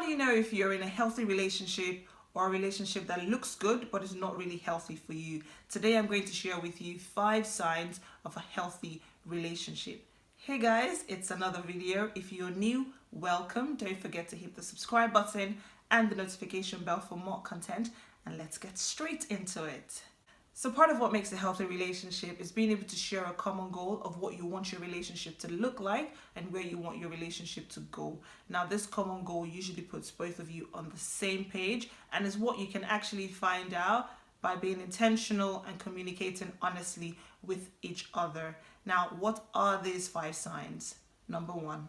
do you know if you're in a healthy relationship or a relationship that looks good but is not really healthy for you? Today I'm going to share with you 5 signs of a healthy relationship. Hey guys, it's another video. If you're new, welcome. Don't forget to hit the subscribe button and the notification bell for more content, and let's get straight into it. So part of what makes a healthy relationship is being able to share a common goal of what you want your relationship to look like and where you want your relationship to go. Now, this common goal usually puts both of you on the same page and is what you can actually find out by being intentional and communicating honestly with each other. Now, what are these 5 signs? Number 1.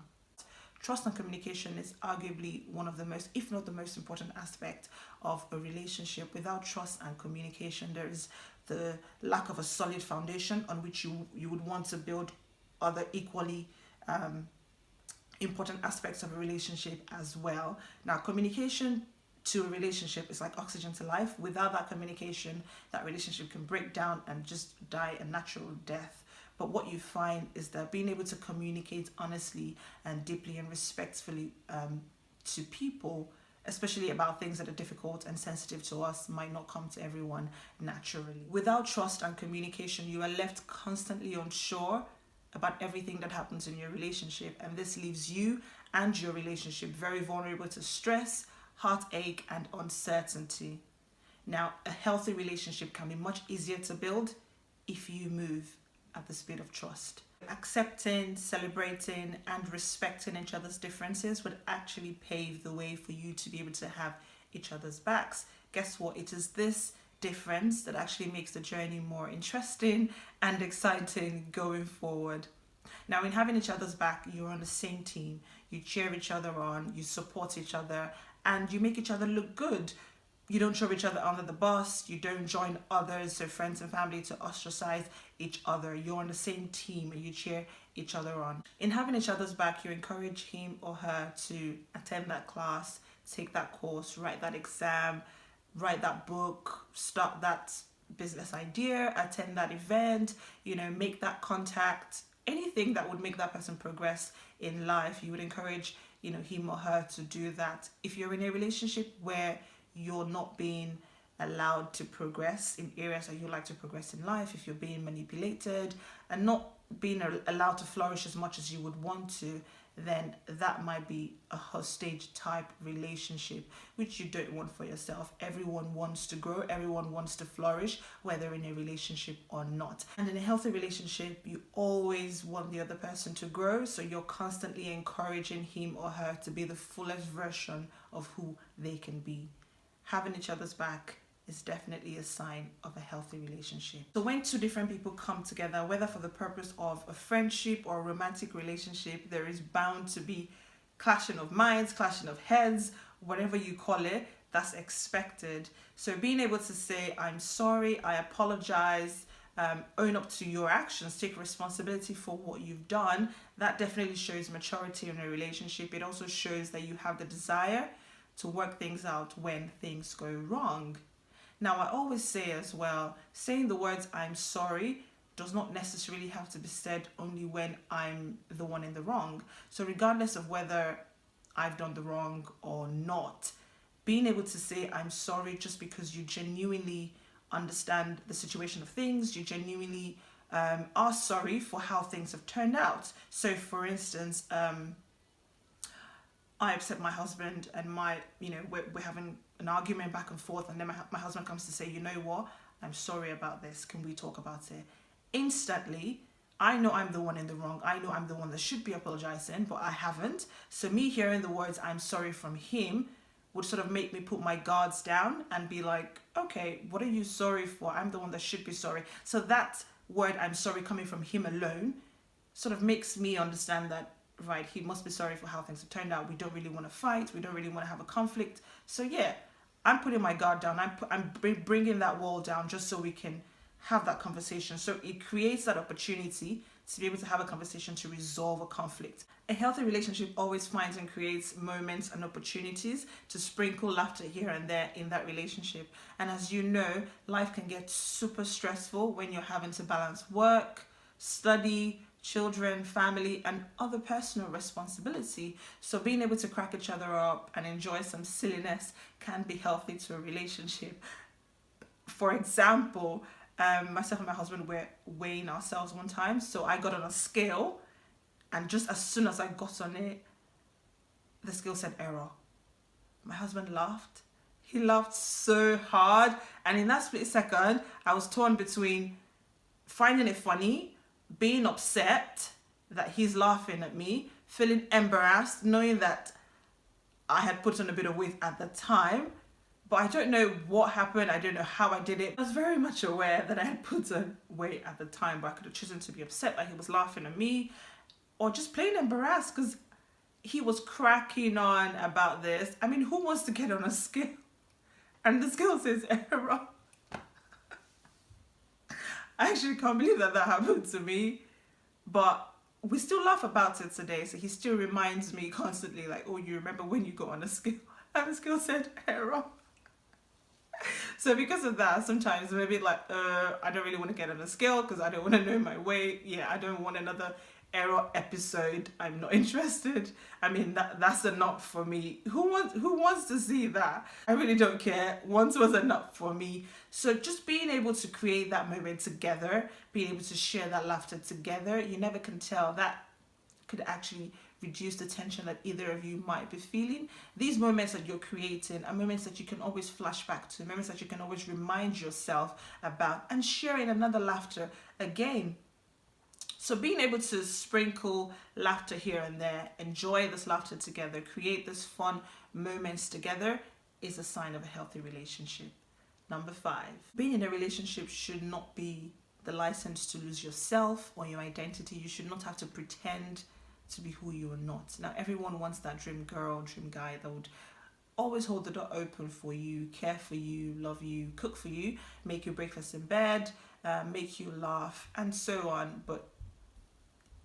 Trust and communication is arguably one of the most, if not the most important aspect of a relationship. Without trust and communication, there is the lack of a solid foundation on which you would want to build other equally important aspects of a relationship as well. Now, communication to a relationship is like oxygen to life. Without that communication, that relationship can break down and just die a natural death. But what you find is that being able to communicate honestly and deeply and respectfully to people, especially about things that are difficult and sensitive to us, might not come to everyone naturally. Without trust and communication, you are left constantly unsure about everything that happens in your relationship, and this leaves you and your relationship very vulnerable to stress, heartache, and uncertainty. Now, a healthy relationship can be much easier to build if you move at the speed of trust. Accepting, celebrating, and respecting each other's differences would actually pave the way for you to be able to have each other's backs. Guess what? It is this difference that actually makes the journey more interesting and exciting going forward. Now, in having each other's back, you're on the same team. You cheer each other on, you support each other, and you make each other look good. You don't throw each other under the bus. You don't join others, so friends and family, to ostracize each other. You're on the same team and you cheer each other on. In having each other's back, you encourage him or her to attend that class, take that course, write that exam, write that book, start that business idea, attend that event, make that contact. Anything that would make that person progress in life, you would encourage, him or her to do that. If you're in a relationship where you're not being allowed to progress in areas that you like to progress in life, if you're being manipulated and not being allowed to flourish as much as you would want to, then that might be a hostage type relationship, which you don't want for yourself. Everyone wants to grow, everyone wants to flourish, whether in a relationship or not. And in a healthy relationship, you always want the other person to grow, so you're constantly encouraging him or her to be the fullest version of who they can be. Having each other's back is definitely a sign of a healthy relationship. So when 2 different people come together, whether for the purpose of a friendship or a romantic relationship, there is bound to be clashing of minds, clashing of heads, whatever you call it. That's expected. So being able to say, I'm sorry, I apologize, own up to your actions, take responsibility for what you've done, that definitely shows maturity in a relationship. It also shows that you have the desire to work things out when things go wrong. Now, I always say as well, saying the words I'm sorry does not necessarily have to be said only when I'm the one in the wrong. So regardless of whether I've done the wrong or not, being able to say I'm sorry just because you genuinely understand the situation of things, you genuinely are sorry for how things have turned out. So for instance, I upset my husband and we're having an argument back and forth, and then my husband comes to say, you know what, I'm sorry about this, can we talk about it? Instantly, I know I'm the one in the wrong. I know I'm the one that should be apologizing, but I haven't. So me hearing the words I'm sorry from him would sort of make me put my guards down and be like, okay, what are you sorry for? I'm the one that should be sorry. So that word I'm sorry coming from him alone sort of makes me understand that, right, he must be sorry for how things have turned out. We don't really want to fight. We don't really want to have a conflict. So yeah, I'm putting my guard down. I'm bringing that wall down just so we can have that conversation. So it creates that opportunity to be able to have a conversation to resolve a conflict. A healthy relationship always finds and creates moments and opportunities to sprinkle laughter here and there in that relationship. And as you know, life can get super stressful when you're having to balance work, study, children, family, and other personal responsibility. So being able to crack each other up and enjoy some silliness can be healthy to a relationship. For example, myself and my husband were weighing ourselves one time. So I got on a scale, and just as soon as I got on it, the scale said error. My husband laughed. He laughed so hard. And in that split second, I was torn between finding it funny, being upset that he's laughing at me, feeling embarrassed, knowing that I had put on a bit of weight at the time. But I don't know what happened. I don't know how I did it. I was very much aware that I had put on weight at the time, but I could have chosen to be upset that he was laughing at me, or just plain embarrassed because he was cracking on about this. I mean, who wants to get on a scale and the scale says error? I actually can't believe that happened to me, but we still laugh about it today. So he still reminds me constantly, like, oh, you remember when you got on a scale and the scale said error? So because of that, sometimes I'm a bit like, I don't really want to get on a scale because I don't want to know my weight. Yeah, I don't want another error episode. I'm not interested. I mean, that's enough for me. Who wants to see that? I really don't care. Once was enough for me. So just being able to create that moment together, being able to share that laughter together, you never can tell. That could actually reduce the tension that either of you might be feeling. These moments that you're creating are moments that you can always flash back to, moments that you can always remind yourself about, and sharing another laughter again. So being able to sprinkle laughter here and there, enjoy this laughter together, create this fun moments together is a sign of a healthy relationship. Number 5, being in a relationship should not be the license to lose yourself or your identity. You should not have to pretend to be who you are not. Now, everyone wants that dream girl, dream guy that would always hold the door open for you, care for you, love you, cook for you, make you breakfast in bed, make you laugh, and so on. But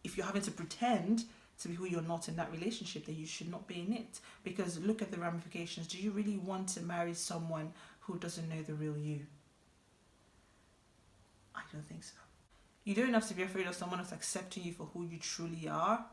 if you're having to pretend to be who you're not in that relationship, then you should not be in it. Because look at the ramifications. Do you really want to marry someone who doesn't know the real you? I don't think so. You don't have to be afraid of someone else accepting you for who you truly are.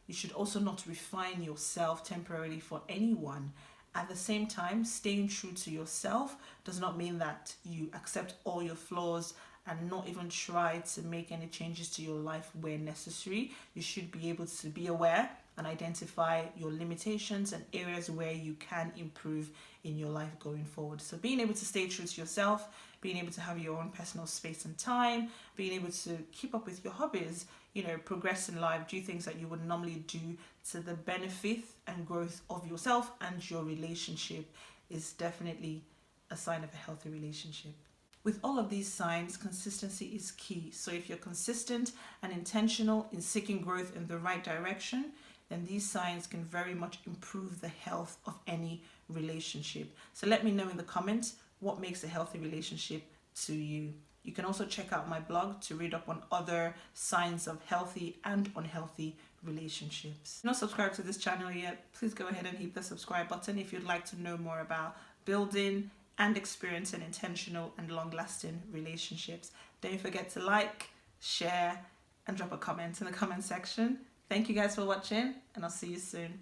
You should also not refine yourself temporarily for anyone. At the same time, staying true to yourself does not mean that you accept all your flaws and not even try to make any changes to your life where necessary. You should be able to be aware and identify your limitations and areas where you can improve in your life going forward. So being able to stay true to yourself, being able to have your own personal space and time, being able to keep up with your hobbies, progress in life, do things that you would normally do to the benefit and growth of yourself and your relationship is definitely a sign of a healthy relationship. With all of these signs, consistency is key. So if you're consistent and intentional in seeking growth in the right direction, then these signs can very much improve the health of any relationship. So let me know in the comments what makes a healthy relationship to you. You can also check out my blog to read up on other signs of healthy and unhealthy relationships. If you're not subscribed to this channel yet, please go ahead and hit the subscribe button if you'd like to know more about building and experiencing intentional and long-lasting relationships. Don't forget to like, share, and drop a comment in the comment section. Thank you guys for watching, and I'll see you soon.